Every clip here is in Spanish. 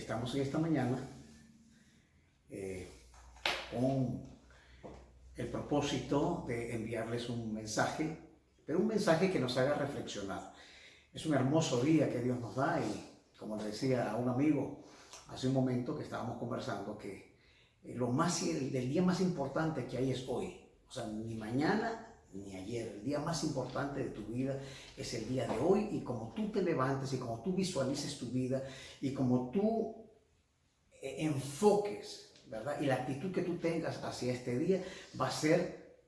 estamos en esta mañana con el propósito de enviarles un mensaje, pero un mensaje que nos haga reflexionar. Es un hermoso día que Dios nos da y, como le decía a un amigo hace un momento que estábamos conversando, que el día más importante que hay es hoy. O sea, ni mañana ni ayer. El día más importante de tu vida es el día de hoy, y como tú te levantes y como tú visualices tu vida y como tú enfoques, ¿verdad? Y la actitud que tú tengas hacia este día va a ser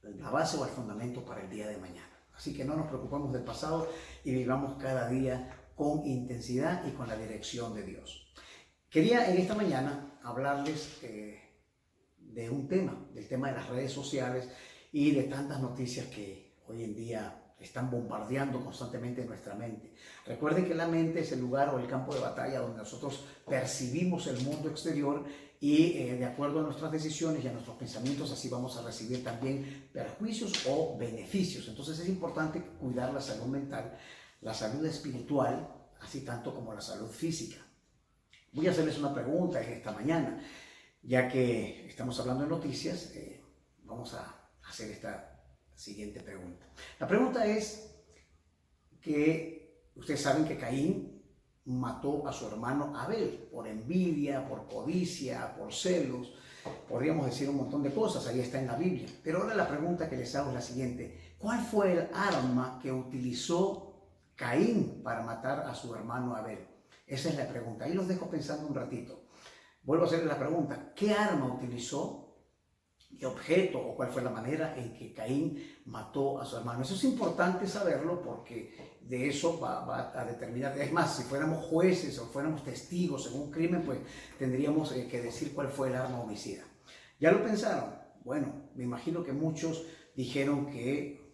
la base o el fundamento para el día de mañana. Así que no nos preocupemos del pasado y vivamos cada día con intensidad y con la dirección de Dios. Quería en esta mañana hablarles de un tema, del tema de las redes sociales y de tantas noticias que hoy en día están bombardeando constantemente nuestra mente. Recuerden que la mente es el lugar o el campo de batalla donde nosotros percibimos el mundo exterior y de acuerdo a nuestras decisiones y a nuestros pensamientos, así vamos a recibir también perjuicios o beneficios. Entonces es importante cuidar la salud mental, la salud espiritual, así tanto como la salud física. Voy a hacerles una pregunta en esta mañana, ya que estamos hablando de noticias. Vamos a hacer esta siguiente pregunta. La pregunta es que ustedes saben que Caín mató a su hermano Abel por envidia, por codicia, por celos. Podríamos decir un montón de cosas, ahí está en la Biblia. Pero ahora la pregunta que les hago es la siguiente: ¿cuál fue el arma que utilizó Caín para matar a su hermano Abel? Esa es la pregunta. Ahí los dejo pensando un ratito. Vuelvo a hacerles la pregunta: ¿qué arma utilizó? ¿Qué objeto o cuál fue la manera en que Caín mató a su hermano? Eso es importante saberlo, porque de eso va a determinar. Es más, si fuéramos jueces o fuéramos testigos en un crimen, pues tendríamos que decir cuál fue el arma homicida. ¿Ya lo pensaron? Bueno, me imagino que muchos dijeron que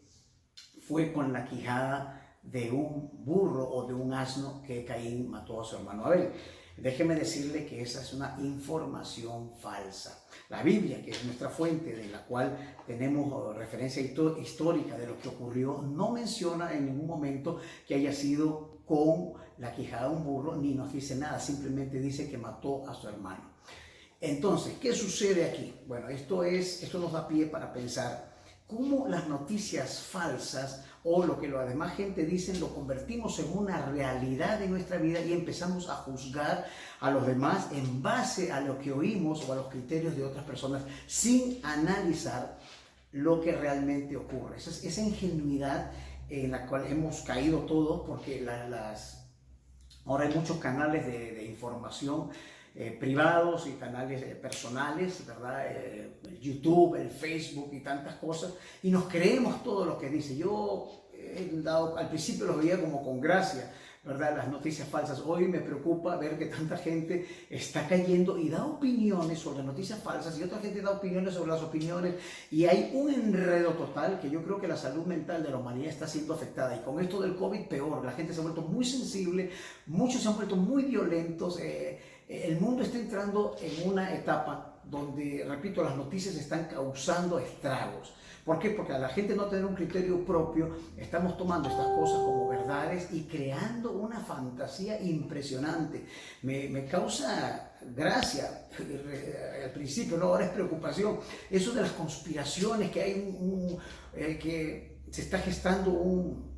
fue con la quijada de un burro o de un asno que Caín mató a su hermano Abel. Déjeme decirle que esa es una información falsa. La Biblia, que es nuestra fuente de la cual tenemos referencia histórica de lo que ocurrió, no menciona en ningún momento que haya sido con la quijada de un burro, ni nos dice nada, simplemente dice que mató a su hermano. Entonces, ¿qué sucede aquí? Bueno, esto nos da pie para pensar cómo las noticias falsas o lo que la demás gente dicen lo convertimos en una realidad de nuestra vida y empezamos a juzgar a los demás en base a lo que oímos o a los criterios de otras personas sin analizar lo que realmente ocurre. Esa ingenuidad en la cual hemos caído todos, porque ahora hay muchos canales de información privados y canales personales, ¿verdad? El YouTube, el Facebook y tantas cosas, y nos creemos todo lo que dice. Yo al principio los veía como con gracia, ¿verdad? Las noticias falsas. Hoy me preocupa ver que tanta gente está cayendo y da opiniones sobre noticias falsas, y otra gente da opiniones sobre las opiniones, y hay un enredo total que yo creo que la salud mental de la humanidad está siendo afectada. Y con esto del COVID peor, la gente se ha vuelto muy sensible, muchos se han vuelto muy violentos. El mundo está entrando en una etapa donde, repito, las noticias están causando estragos. ¿Por qué? Porque a la gente no tener un criterio propio, estamos tomando estas cosas como verdades y creando una fantasía impresionante. Me causa gracia al principio, ¿no? Ahora es preocupación. Eso de las conspiraciones, que hay que se está gestando un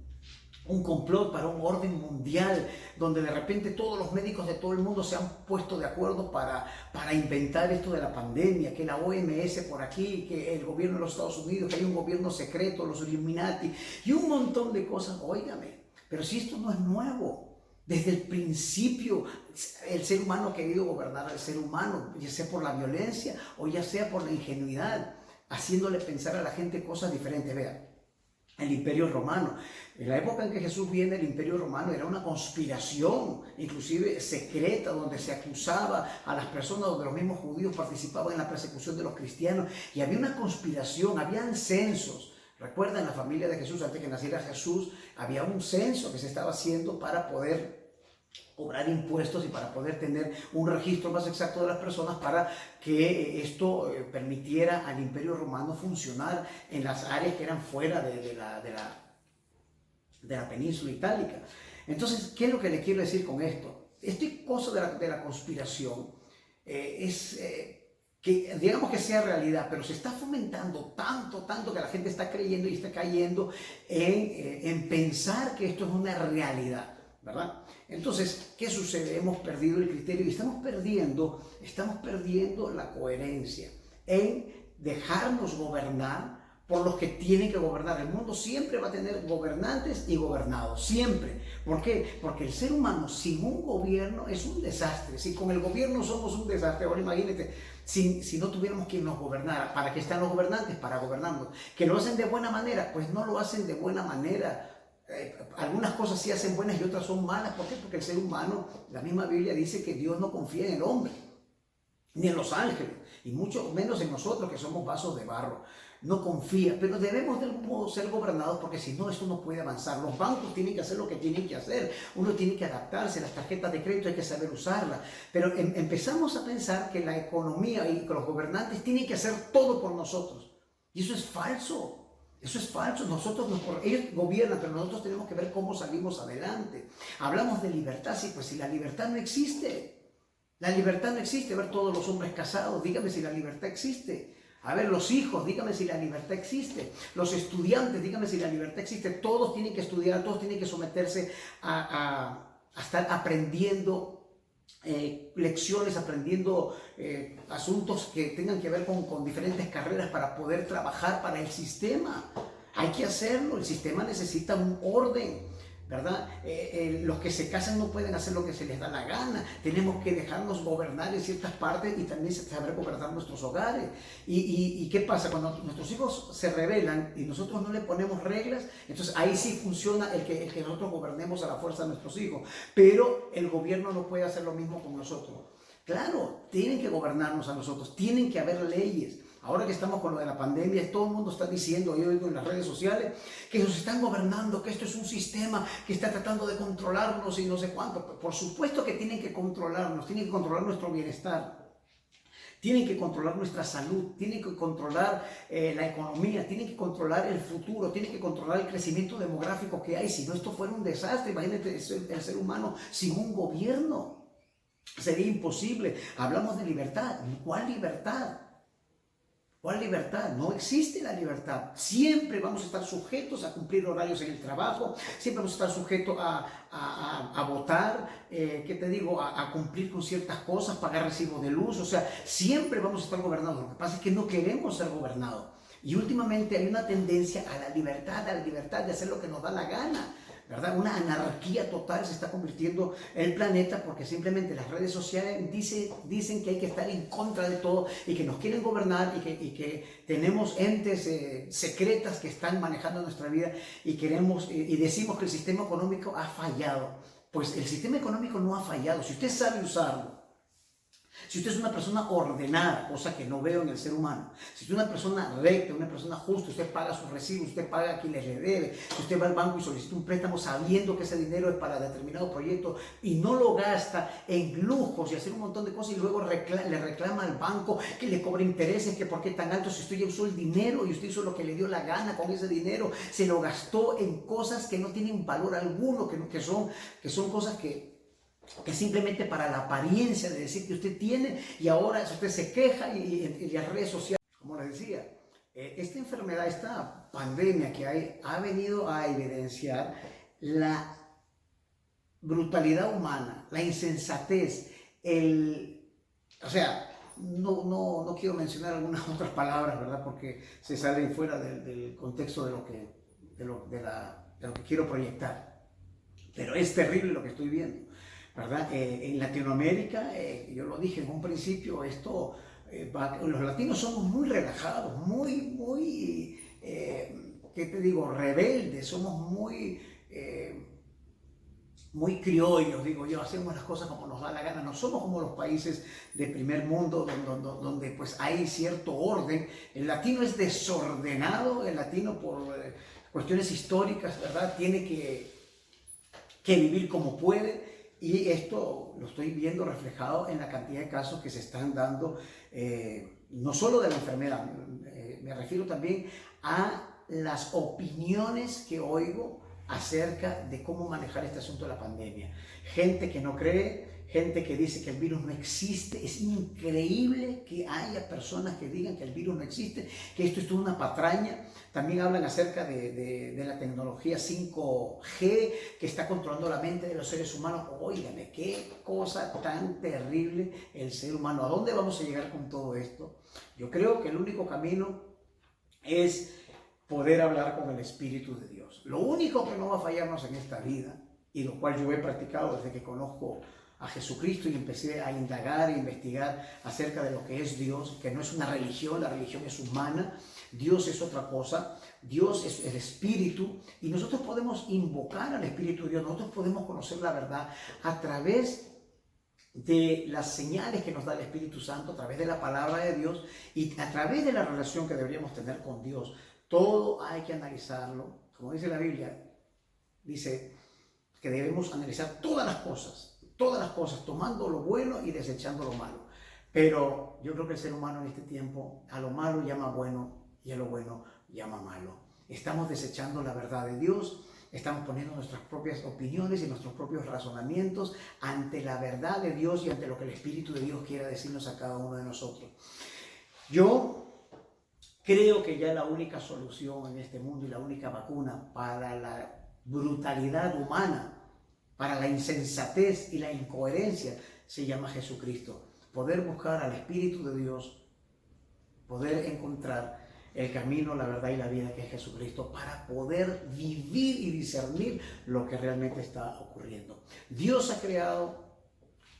complot para un orden mundial, donde de repente todos los médicos de todo el mundo se han puesto de acuerdo para inventar esto de la pandemia, que la OMS por aquí, que el gobierno de los Estados Unidos, que hay un gobierno secreto, los Illuminati, y un montón de cosas. Óigame, pero si esto no es nuevo, desde el principio el ser humano ha querido gobernar al ser humano, ya sea por la violencia o ya sea por la ingenuidad, haciéndole pensar a la gente cosas diferentes. Vean, el Imperio Romano. En la época en que Jesús viene, el Imperio Romano era una conspiración, inclusive secreta, donde se acusaba a las personas, donde los mismos judíos participaban en la persecución de los cristianos, y había una conspiración, habían censos. Recuerdan, la familia de Jesús, antes que naciera Jesús, había un censo que se estaba haciendo para poder cobrar impuestos y para poder tener un registro más exacto de las personas, para que esto permitiera al Imperio Romano funcionar en las áreas que eran fuera de la península itálica. Entonces, ¿qué es lo que le quiero decir con esto? esta cosa de la conspiración que digamos que sea realidad, pero se está fomentando tanto que la gente está creyendo y está cayendo en pensar que esto es una realidad, ¿verdad? Entonces, ¿qué sucede? Hemos perdido el criterio y estamos perdiendo la coherencia en dejarnos gobernar por los que tienen que gobernar. El mundo siempre va a tener gobernantes y gobernados, siempre. ¿Por qué? Porque el ser humano sin un gobierno es un desastre. Si con el gobierno somos un desastre, ahora imagínate, si no tuviéramos quien nos gobernara. ¿Para qué están los gobernantes? Para gobernarnos. ¿Que lo hacen de buena manera? Pues no lo hacen de buena manera. Algunas cosas sí hacen buenas y otras son malas. ¿Por qué? Porque el ser humano, la misma Biblia dice que Dios no confía en el hombre, ni en los ángeles, y mucho menos en nosotros que somos vasos de barro. No confía, pero debemos de algún modo ser gobernados, porque si no, esto no puede avanzar. Los bancos tienen que hacer lo que tienen que hacer, uno tiene que adaptarse, las tarjetas de crédito hay que saber usarlas, pero empezamos a pensar que la economía y que los gobernantes tienen que hacer todo por nosotros, y eso es falso. Eso es falso. Ellos gobiernan, pero nosotros tenemos que ver cómo salimos adelante. Hablamos de libertad, sí, pues si la libertad no existe, la libertad no existe. A ver, todos los hombres casados, dígame si la libertad existe. A ver, los hijos, dígame si la libertad existe. Los estudiantes, dígame si la libertad existe. Todos tienen que estudiar, todos tienen que someterse a estar aprendiendo lecciones, aprendiendo asuntos que tengan que ver con diferentes carreras para poder trabajar para el sistema. Hay que hacerlo, el sistema necesita un orden, ¿verdad? Los que se casan no pueden hacer lo que se les da la gana. Tenemos que dejarnos gobernar en ciertas partes y también saber gobernar nuestros hogares. ¿Y qué pasa? Cuando nuestros hijos se rebelan y nosotros no le ponemos reglas, entonces ahí sí funciona el que nosotros gobernemos a la fuerza de nuestros hijos. Pero el gobierno no puede hacer lo mismo con nosotros. Claro, tienen que gobernarnos a nosotros, tienen que haber leyes. Ahora que estamos con lo de la pandemia, todo el mundo está diciendo, yo oigo en las redes sociales, que nos están gobernando, que esto es un sistema que está tratando de controlarnos y no sé cuánto. Por supuesto que tienen que controlarnos, tienen que controlar nuestro bienestar, tienen que controlar nuestra salud, tienen que controlar la economía, tienen que controlar el futuro, tienen que controlar el crecimiento demográfico que hay. Si no, esto fuera un desastre. Imagínate el ser humano sin un gobierno. Sería imposible. Hablamos de libertad. ¿Cuál libertad? ¿Cuál libertad? No existe la libertad. Siempre vamos a estar sujetos a cumplir horarios en el trabajo, siempre vamos a estar sujetos a votar, ¿qué te digo? A cumplir con ciertas cosas, pagar recibo de luz, o sea, siempre vamos a estar gobernados. Lo que pasa es que no queremos ser gobernados. Y últimamente hay una tendencia a la libertad de hacer lo que nos da la gana, ¿verdad? Una anarquía total se está convirtiendo en el planeta, porque simplemente las redes sociales dicen que hay que estar en contra de todo y que nos quieren gobernar y que tenemos entes secretas que están manejando nuestra vida y decimos que el sistema económico ha fallado. Pues el sistema económico no ha fallado. Si usted sabe usarlo, si usted es una persona ordenada, cosa que no veo en el ser humano, si usted es una persona recta, una persona justa, usted paga sus recibos, usted paga a quienes le debe, si usted va al banco y solicita un préstamo sabiendo que ese dinero es para determinado proyecto y no lo gasta en lujos y hacer un montón de cosas y luego le reclama al banco que le cobre intereses, que por qué tan alto, si usted ya usó el dinero y usted hizo lo que le dio la gana con ese dinero, se lo gastó en cosas que no tienen valor alguno, que son cosas que simplemente para la apariencia de decir que usted tiene, y ahora usted se queja y las redes sociales, como les decía, esta enfermedad, esta pandemia que hay, ha venido a evidenciar la brutalidad humana, la insensatez, o sea, no quiero mencionar algunas otras palabras, ¿verdad? Porque se salen fuera del contexto de lo que quiero proyectar. Pero es terrible lo que estoy viendo, ¿verdad? En Latinoamérica, yo lo dije en un principio, los latinos somos muy relajados, muy, ¿qué te digo? Rebeldes, somos muy criollos, digo yo, hacemos las cosas como nos da la gana, no somos como los países de primer mundo donde pues hay cierto orden. El latino es desordenado, el latino por cuestiones históricas, ¿verdad? Tiene que vivir como puede. Y esto lo estoy viendo reflejado en la cantidad de casos que se están dando, no solo de la enfermedad, me refiero también a las opiniones que oigo acerca de cómo manejar este asunto de la pandemia. Gente que no cree, gente que dice que el virus no existe. Es increíble que haya personas que digan que el virus no existe, que esto es toda una patraña. También hablan acerca de la tecnología 5G que está controlando la mente de los seres humanos. Óigame, qué cosa tan terrible el ser humano. ¿A dónde vamos a llegar con todo esto? Yo creo que el único camino es poder hablar con el Espíritu de Dios. Lo único que no va a fallarnos en esta vida, y lo cual yo he practicado desde que conozco a Jesucristo y empecé a indagar e investigar acerca de lo que es Dios, que no es una religión, la religión es humana, Dios es otra cosa, Dios es el Espíritu, y nosotros podemos invocar al Espíritu de Dios, nosotros podemos conocer la verdad a través de las señales que nos da el Espíritu Santo, a través de la palabra de Dios y a través de la relación que deberíamos tener con Dios. Todo hay que analizarlo, como dice la Biblia, dice que debemos analizar todas las cosas, tomando lo bueno y desechando lo malo. Pero yo creo que el ser humano en este tiempo a lo malo llama bueno y a lo bueno llama malo. Estamos desechando la verdad de Dios, estamos poniendo nuestras propias opiniones y nuestros propios razonamientos ante la verdad de Dios y ante lo que el Espíritu de Dios quiera decirnos a cada uno de nosotros. Yo creo que ya la única solución en este mundo y la única vacuna para la brutalidad humana, para la insensatez y la incoherencia, se llama Jesucristo. Poder buscar al Espíritu de Dios, poder encontrar el camino, la verdad y la vida que es Jesucristo, para poder vivir y discernir lo que realmente está ocurriendo. Dios ha creado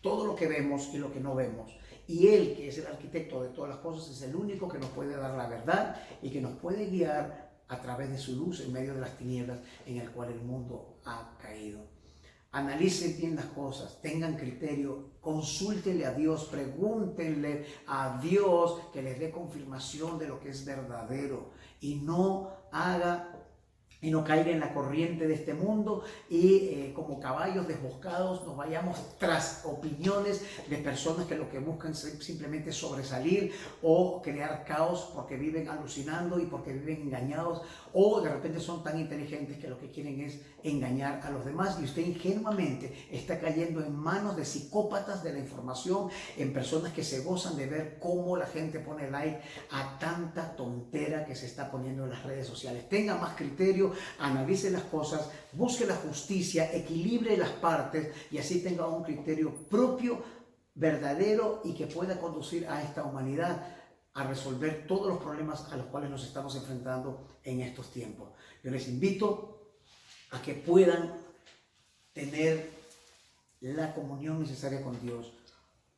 todo lo que vemos y lo que no vemos. Y Él, que es el arquitecto de todas las cosas, es el único que nos puede dar la verdad y que nos puede guiar a través de su luz en medio de las tinieblas en el cual el mundo ha caído. Analicen bien las cosas, tengan criterio, consúltenle a Dios, pregúntenle a Dios que les dé confirmación de lo que es verdadero y no caiga en la corriente de este mundo y como caballos desboscados nos vayamos tras opiniones de personas que lo que buscan es simplemente sobresalir o crear caos porque viven alucinando y porque viven engañados, o de repente son tan inteligentes que lo que quieren es engañar a los demás, y usted ingenuamente está cayendo en manos de psicópatas de la información, en personas que se gozan de ver cómo la gente pone like a tanta tontera que se está poniendo en las redes sociales. Tenga más criterio, analice las cosas, busque la justicia, equilibre las partes y así tenga un criterio propio, verdadero y que pueda conducir a esta humanidad a resolver todos los problemas a los cuales nos estamos enfrentando en estos tiempos. Yo les invito a que puedan tener la comunión necesaria con Dios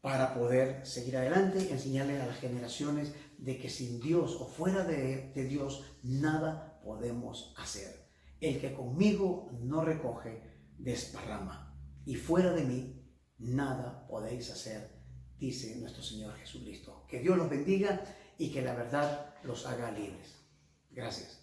para poder seguir adelante y enseñarle a las generaciones de que sin Dios o fuera de Dios nada podemos hacer. El que conmigo no recoge, desparrama, y fuera de mí nada podéis hacer, dice nuestro Señor Jesucristo. Que Dios los bendiga y que la verdad los haga libres. Gracias.